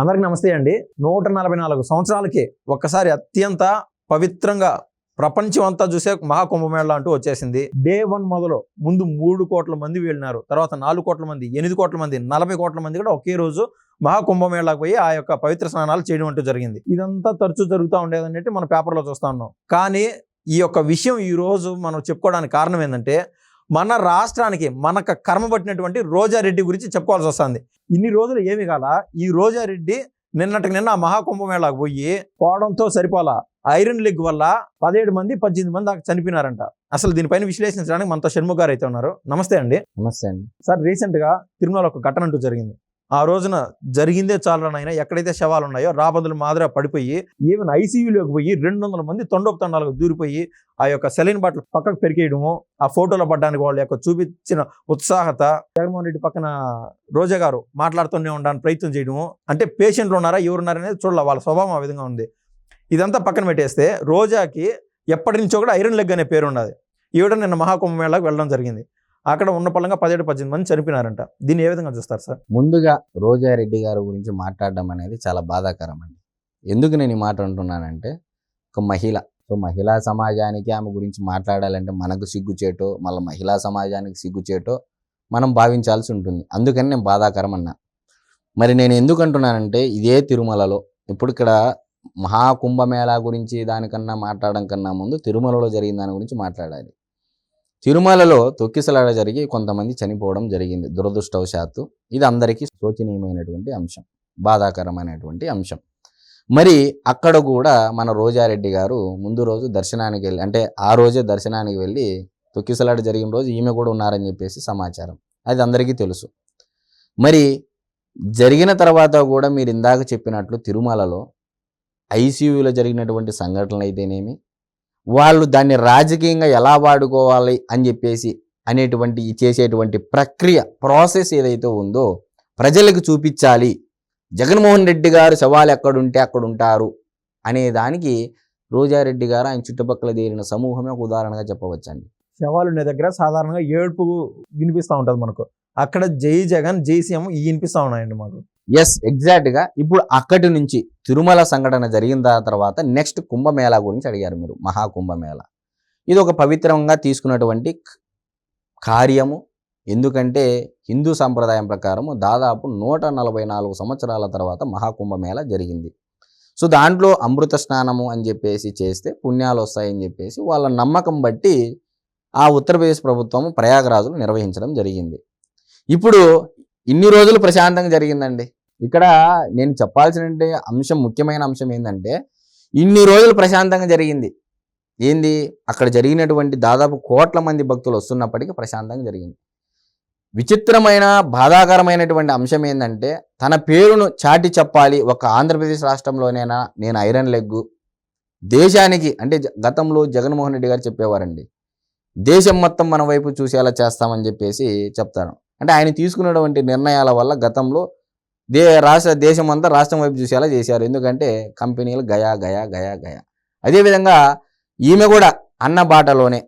అందరికి నమస్తే అండి. 144 సంవత్సరాలకి ఒక్కసారి అత్యంత పవిత్రంగా ప్రపంచం అంతా చూసే మహాకుంభమేళ అంటూ వచ్చేసింది. డే 1 మొదలు ముందు 3 కోట్ల మంది వెళ్ళినారు, తర్వాత 4 కోట్ల మంది, 8 కోట్ల మంది, 40 కోట్ల మంది కూడా ఒకే రోజు మహాకుంభమేళకు పోయి ఆ యొక్క పవిత్ర స్నానాలు చేయడం అంటూ జరిగింది. ఇదంతా తరచూ జరుగుతూ ఉండేది అన్నట్టు మన పేపర్లో చూస్తా ఉన్నాం. కానీ ఈ యొక్క విషయం ఈ రోజు మనం చెప్పుకోవడానికి కారణం ఏంటంటే, మన రాష్ట్రానికి మనకు కర్మ పట్టినటువంటి రోజారెడ్డి గురించి చెప్పుకోవాల్సి వస్తుంది. ఇన్ని రోజులు ఏమి కాల, ఈ రోజారెడ్డి నిన్నటికి నిన్న మహాకుంభమేళకు పోయి పోవడంతో సరిపోలా, ఐరన్ లెగ్ వల్ల 17 మంది 18 మంది దాకా చనిపోయినారంట. అసలు దీనిపైన విశ్లేషించడానికి మనతో షణ్ముఖ్ గారు అయితే ఉన్నారు. నమస్తే అండి. నమస్తే అండి సార్, రీసెంట్ గా తిరుమలలో ఒక ఘటన అంటూ జరిగింది. ఆ రోజున జరిగిందే చాలనైనా ఎక్కడైతే శవాలు ఉన్నాయో రాబందులు మాదిరిగా పడిపోయి ఈవెన్ ఐసీయూలోకి పోయి 200 మంది తొండొప్తండాలకు దూరిపోయి ఆ యొక్క సెలైన్ బాటిల్ పక్కకు పెరికేయడము, ఆ ఫోటోలో పడ్డానికి వాళ్ళ యొక్క చూపించిన ఉత్సాహత, జగన్మోహన్ రెడ్డి పక్కన రోజా గారు మాట్లాడుతూనే ఉండడానికి ప్రయత్నం చేయడము, అంటే పేషెంట్లు ఉన్నారా ఎవరున్నారనేది చూడాలి, వాళ్ళ స్వభావం ఆ విధంగా ఉంది. ఇదంతా పక్కన పెట్టేస్తే రోజాకి ఎప్పటి నుంచో కూడా ఐరన్ లెగ్ అనే పేరు ఉన్నది. ఈవిడ నిన్న మహాకుంభమేళకు వెళ్ళడం జరిగింది. అక్కడ ఉన్న పళ్ళంగా 17-18 మంది చనిపోయినారంట. దీన్ని ఏ విధంగా చూస్తారు సార్? ముందుగా రోజారెడ్డి గారి గురించి మాట్లాడడం అనేది చాలా బాధాకరం అండి. ఎందుకు నేను ఈ మాట అంటున్నానంటే, ఒక మహిళ, మహిళా సమాజానికి ఆమె గురించి మాట్లాడాలంటే మనకు సిగ్గుచేటో, మళ్ళీ మహిళా సమాజానికి సిగ్గుచేటో మనం భావించాల్సి ఉంటుంది. అందుకని నేను బాధాకరం అన్నా. మరి నేను ఎందుకు అంటున్నానంటే, ఇదే తిరుమలలో ఇప్పుడు ఇక్కడ మహాకుంభమేళా గురించి దానికన్నా మాట్లాడడం కన్నా ముందు తిరుమలలో జరిగిన దాని గురించి మాట్లాడాలి. తిరుమలలో తొక్కిసలాట జరిగి కొంతమంది చనిపోవడం జరిగింది దురదృష్టవశాత్తు. ఇది అందరికీ శోచనీయమైనటువంటి అంశం, బాధాకరమైనటువంటి అంశం. మరి అక్కడ కూడా మన రోజారెడ్డి గారు ముందు రోజు దర్శనానికి వెళ్ళి, అంటే ఆ రోజే దర్శనానికి వెళ్ళి, తొక్కిసలాట జరిగిన రోజు ఈమె కూడా ఉన్నారని చెప్పేసి సమాచారం, అది అందరికీ తెలుసు. మరి జరిగిన తర్వాత కూడా మీరు ఇందాక చెప్పినట్లు తిరుమలలో ఐసీయూలో జరిగినటువంటి సంఘటనలు అయితేనేమి, వాళ్ళు దాన్ని రాజకీయంగా ఎలా వాడుకోవాలి అని చెప్పేసి అనేటువంటి చేసేటువంటి ప్రక్రియ, ప్రాసెస్ ఏదైతే ఉందో ప్రజలకు చూపించాలి. జగన్మోహన్ రెడ్డి గారు శవాలు ఎక్కడుంటే అక్కడ ఉంటారు అనే దానికి రోజారెడ్డి గారు ఆయన చుట్టుపక్కల చేరిన సమూహమే ఒక ఉదాహరణగా చెప్పవచ్చండి. శవాలు ఉండే దగ్గర సాధారణంగా ఏడుపు వినిపిస్తూ ఉంటుంది మనకు. అక్కడ జై జగన్ జై సీఎం వినిపిస్తూ ఉన్నాయండి మాకు. ఎస్, ఎగ్జాక్ట్గా. ఇప్పుడు అక్కడి నుంచి తిరుమల సంఘటన జరిగిన తర్వాత నెక్స్ట్ కుంభమేళా గురించి అడిగారు మీరు. మహాకుంభమేళా ఇది ఒక పవిత్రంగా తీసుకున్నటువంటి కార్యము. ఎందుకంటే హిందూ సంప్రదాయం ప్రకారము దాదాపు 144 సంవత్సరాల తర్వాత మహాకుంభమేళా జరిగింది. సో దాంట్లో అమృత స్నానము అని చెప్పేసి చేస్తే పుణ్యాలు వస్తాయని చెప్పేసి వాళ్ళ నమ్మకం బట్టి ఆ ఉత్తరప్రదేశ్ ప్రభుత్వము ప్రయాగరాజులు నిర్వహించడం జరిగింది. ఇప్పుడు ఇన్ని రోజులు ప్రశాంతంగా జరిగిందండి. ఇక్కడ నేను చెప్పాల్సిన అంశం, ముఖ్యమైన అంశం ఏంటంటే, ఇన్ని రోజులు ప్రశాంతంగా జరిగింది. ఏంది అక్కడ జరిగినటువంటి దాదాపు కోట్ల మంది భక్తులు వస్తున్నప్పటికీ ప్రశాంతంగా జరిగింది. విచిత్రమైన బాధాకరమైనటువంటి అంశం ఏంటంటే, తన పేరును చాటి చెప్పాలి, ఒక ఆంధ్రప్రదేశ్ రాష్ట్రంలోనైనా నేను ఐరన్ లెగ్గు దేశానికి, అంటే గతంలో జగన్మోహన్ రెడ్డి గారు చెప్పేవారండి, దేశం మొత్తం మన వైపు చూసేలా చేస్తామని చెప్పేసి చెప్తాను. అంటే ఆయన తీసుకున్నటువంటి నిర్ణయాల వల్ల గతంలో దేశం అంతా రాష్ట్రం వైపు చూసేలా చేశారు. ఎందుకంటే కంపెనీలు గయా గయా గయా గయా. అదేవిధంగా ఈమె కూడా అన్న బాటలోనే,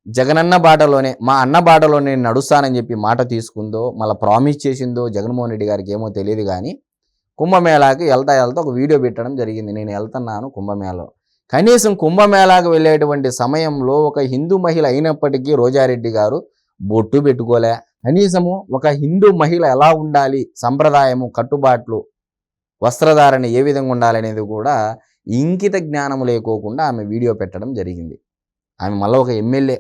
జగనన్న బాటలోనే, మా అన్న బాటలోనే నేను నడుస్తానని చెప్పి మాట తీసుకుందో, మళ్ళీ ప్రామిస్ చేసిందో జగన్మోహన్ రెడ్డి గారికి ఏమో తెలియదు. కానీ కుంభమేళాకి వెళ్తా ఒక వీడియో పెట్టడం జరిగింది, నేను వెళ్తున్నాను కుంభమేళా. కనీసం కుంభమేళాకు వెళ్ళేటువంటి సమయంలో ఒక హిందూ మహిళ అయినప్పటికీ రోజారెడ్డి గారు బొట్టు పెట్టుకోలే. కనీసము ఒక హిందూ మహిళ ఎలా ఉండాలి, సంప్రదాయము, కట్టుబాట్లు, వస్త్రధారణ ఏ విధంగా ఉండాలనేది కూడా ఇంకిత జ్ఞానము లేకోకుండా ఆమె వీడియో పెట్టడం జరిగింది. ఆమె మళ్ళీ ఒక ఎమ్మెల్యే,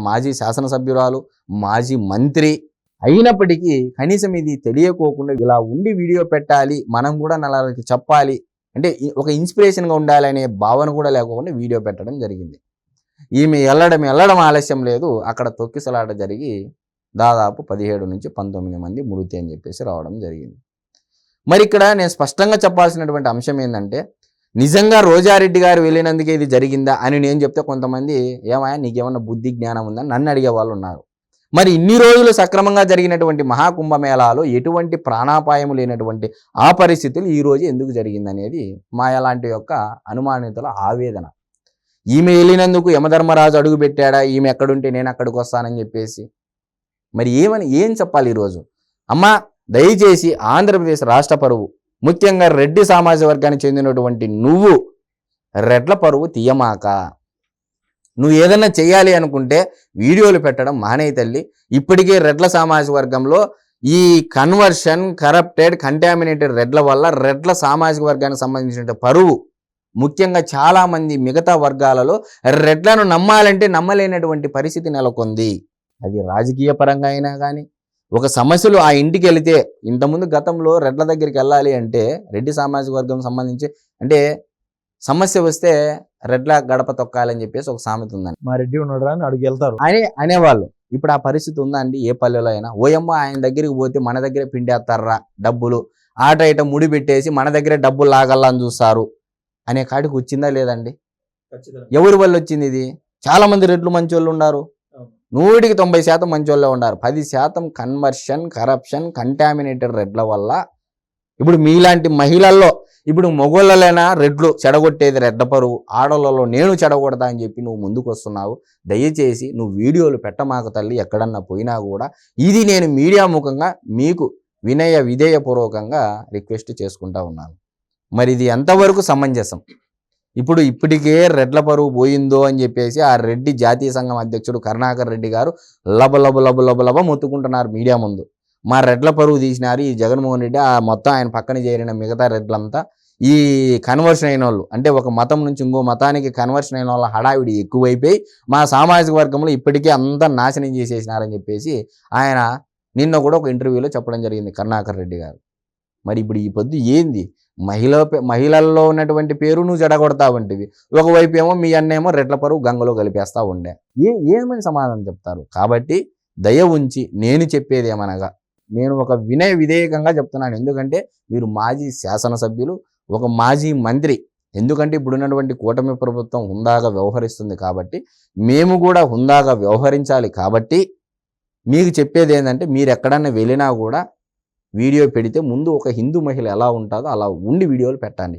మాజీ శాసనసభ్యురాలు, మాజీ మంత్రి అయినప్పటికీ కనీసం ఇది తెలియకోకుండా ఇలా ఉండి వీడియో పెట్టాలి, మనం కూడా నలుగురికి చెప్పాలి, అంటే ఒక ఇన్స్పిరేషన్గా ఉండాలి అనే భావన కూడా లేకోకుండా వీడియో పెట్టడం జరిగింది. ఈమె వెళ్ళడం ఆలస్యం లేదు. అక్కడ తొక్కిసలాట జరిగి దాదాపు 17 నుంచి 19 మంది మృతి అని చెప్పేసి రావడం జరిగింది. మరి ఇక్కడ నేను స్పష్టంగా చెప్పాల్సినటువంటి అంశం ఏంటంటే, నిజంగా రోజారెడ్డి గారు వెళ్ళినందుకే ఇది జరిగిందా అని నేను చెప్తే కొంతమంది ఏమయ్యా నీకేమన్నా బుద్ధి జ్ఞానం ఉందని నన్ను అడిగే వాళ్ళు ఉన్నారు. మరి ఇన్ని రోజులు సక్రమంగా జరిగినటువంటి మహాకుంభమేళాలో ఎటువంటి ప్రాణాపాయం లేనటువంటి ఆ పరిస్థితులు ఈ రోజు ఎందుకు జరిగిందనేది మా ఎలాంటి యొక్క అనుమానితుల ఆవేదన. ఈమె వెళ్ళినందుకు యమధర్మరాజు అడుగు పెట్టాడా, ఈమె ఎక్కడుంటే నేను అక్కడికి వస్తానని చెప్పేసి? మరి ఏం చెప్పాలి ఈరోజు? అమ్మ, దయచేసి ఆంధ్రప్రదేశ్ రాష్ట్ర పరువు, ముఖ్యంగా రెడ్డి సామాజిక వర్గానికి చెందినటువంటి నువ్వు రెడ్ల పరువు తీయమాక. నువ్వు ఏదన్నా చేయాలి అనుకుంటే వీడియోలు పెట్టడం మానేయి తల్లి. ఇప్పటికే రెడ్ల సామాజిక వర్గంలో ఈ కన్వర్షన్, కరప్టెడ్, కంటామినేటెడ్ రెడ్ల వల్ల రెడ్ల సామాజిక వర్గానికి సంబంధించిన పరువు, ముఖ్యంగా చాలామంది మిగతా వర్గాలలో రెడ్లను నమ్మాలంటే నమ్మలేనటువంటి పరిస్థితి నెలకొంది. అది రాజకీయ పరంగా అయినా కానీ, ఒక సమస్యలు ఆ ఇంటికి వెళితే, ఇంతకుముందు గతంలో రెడ్ల దగ్గరికి వెళ్ళాలి అంటే రెడ్డి సామాజిక వర్గం సంబంధించి అంటే సమస్య వస్తే రెడ్ల గడప తొక్కాలని చెప్పేసి ఒక సామెత ఉందండి. మా రెడ్డి ఉన్నాడు అని అడిగి వెళ్తారు అనేవాళ్ళు. ఇప్పుడు ఆ పరిస్థితి ఉందా అండి? ఏ పల్లెలో అయినా ఓయమ్మ ఆయన దగ్గరికి పోతే మన దగ్గరే పిండేస్తారా డబ్బులు, ఆట ఇట ముడి పెట్టేసి మన దగ్గరే డబ్బులు లాగల్లని చూస్తారు అనే కాడికి వచ్చిందా లేదండి? ఎవరి వల్ల వచ్చింది ఇది? చాలా మంది రెడ్లు మంచోళ్ళు ఉన్నారు, 100కి 90% మంచోళ్ళే ఉన్నారు. 10% కన్వర్షన్, కరప్షన్, కంటామినేటెడ్ రెడ్ల వల్ల. ఇప్పుడు మీలాంటి మహిళల్లో ఇప్పుడు మొగోళ్ళలైనా రెడ్లు చెడగొట్టేది రెడ్డ పరువు, ఆడోళ్ళలో నేను చెడగొడతా అని చెప్పి నువ్వు ముందుకు వస్తున్నావు. దయచేసి నువ్వు వీడియోలు పెట్టమాక తల్లి. ఎక్కడన్నా పోయినా కూడా ఇది నేను మీడియా ముఖంగా మీకు వినయ విధేయపూర్వకంగా రిక్వెస్ట్ చేసుకుంటా ఉన్నాను. మరి ఇది ఎంతవరకు సమంజసం? ఇప్పటికే రెడ్ల పరువు పోయిందో అని చెప్పేసి ఆ రెడ్డి జాతీయ సంఘం అధ్యక్షుడు కరుణాకర్ రెడ్డి గారు లబ మొత్తుకుంటున్నారు మీడియా ముందు. మా రెడ్ల పరువు తీసినారు ఈ జగన్మోహన్ రెడ్డి, ఆ మొత్తం ఆయన పక్కన చేరిన మిగతా రెడ్లంతా ఈ కన్వర్షన్ అయిన వాళ్ళు, అంటే ఒక మతం నుంచి ఇంకో మతానికి కన్వర్షన్ అయిన వాళ్ళ హడావిడి ఎక్కువైపోయి మా సామాజిక వర్గంలో ఇప్పటికే అంతా నాశనం చేసేసినారని చెప్పేసి ఆయన నిన్న కూడా ఒక ఇంటర్వ్యూలో చెప్పడం జరిగింది కరుణాకర్ రెడ్డి గారు. మరి ఇప్పుడు ఈ పొద్దు ఏంది? మహిళల్లో ఉన్నటువంటి పేరు నువ్వు జడగొడతావంటివి, ఒకవైపు ఏమో మీ అన్నేమో రెడ్ల పరువు గంగలో కలిపేస్తా ఉండే. ఏమని సమాధానం చెప్తారు? కాబట్టి దయ ఉంచి నేను చెప్పేది ఏమనగా, నేను ఒక వినయ విధేయకంగా చెప్తున్నాను. ఎందుకంటే మీరు మాజీ శాసనసభ్యులు, ఒక మాజీ మంత్రి. ఎందుకంటే ఇప్పుడున్నటువంటి కూటమి ప్రభుత్వం హుందాగా వ్యవహరిస్తుంది కాబట్టి మేము కూడా హుందాగా వ్యవహరించాలి. కాబట్టి మీకు చెప్పేది ఏంటంటే, మీరు ఎక్కడన్నా వెళ్ళినా కూడా వీడియో పెడితే ముందు ఒక హిందూ మహిళ ఎలా ఉంటుందో అలా ఉండి వీడియోలు పెట్టండి.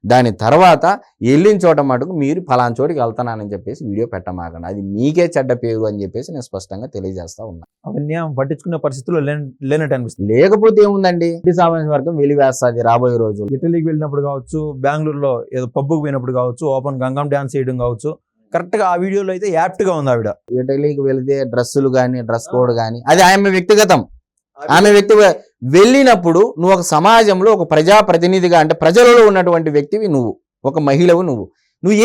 దాని తర్వాత వెళ్ళిన చోట మటుకు మీరు ఫలానా చోటికి వెళ్తున్నానని చెప్పేసి వీడియో పెట్టమాకండి. అది మీకే చెడ్డ పేరు అని చెప్పేసి నేను స్పష్టంగా తెలియజేస్తా ఉన్నా. అవన్నీ పట్టించుకునే పరిస్థితుల్లో లేనట్టు అనిపిస్తుంది. లేకపోతే ఏముందండి, రెడ్డి సామాజిక వర్గం వెలివేస్తుంది రాబోయే రోజులు. ఇటలీకి వెళ్ళినప్పుడు కావచ్చు, బెంగళూరులో ఏదో పబ్బుకు పోయినప్పుడు కావచ్చు, ఓపెన్ గంగం డ్యాన్స్ చేయడం కావచ్చు, కరెక్ట్ గా ఆ వీడియోలో అయితే యాప్ట్ గా ఉంది ఆవిడ. ఇటలీకి వెళితే డ్రెస్సులు కానీ, డ్రెస్ కోడ్ కానీ, అది ఆమె వ్యక్తిగతం. వెళ్ళినప్పుడు నువ్వు ఒక సమాజంలో ఒక ప్రజాప్రతినిధిగా, అంటే ప్రజలలో ఉన్నటువంటి వ్యక్తివి నువ్వు, ఒక మహిళవు నువ్వు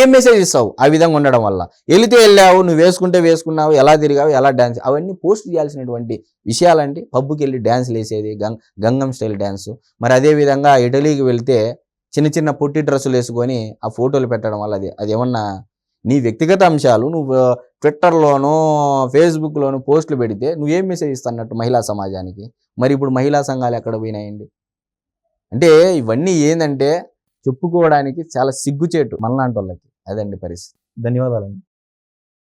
ఏం మెసేజ్ ఇస్తావు ఆ విధంగా ఉండడం వల్ల? వెళితే వెళ్ళావు, నువ్వు వేసుకుంటే వేసుకున్నావు, ఎలా తిరిగావు, ఎలా డ్యాన్స్, అవన్నీ పోస్ట్ చేయాల్సినటువంటి విషయాలంటే పబ్బుకి వెళ్ళి డ్యాన్స్లు వేసేది గంగం స్టైల్ డ్యాన్స్. మరి అదే విధంగా ఇటలీకి వెళ్తే చిన్న చిన్న పొట్టి డ్రెస్సులు వేసుకొని ఆ ఫోటోలు పెట్టడం వల్ల అది ఏమన్నా నీ వ్యక్తిగత అంశాలు నువ్వు ట్విట్టర్లోనూ ఫేస్బుక్లోనూ పోస్టులు పెడితే నువ్వేం మెసేజ్ ఇస్తున్నట్టు మహిళా సమాజానికి? మరి ఇప్పుడు మహిళా సంఘాలు ఎక్కడ పోయినాయండి? అంటే ఇవన్నీ ఏంటంటే చెప్పుకోవడానికి చాలా సిగ్గుచేటు మనలాంటి వాళ్ళకి. అదండి పరిస్థితి. ధన్యవాదాలండి.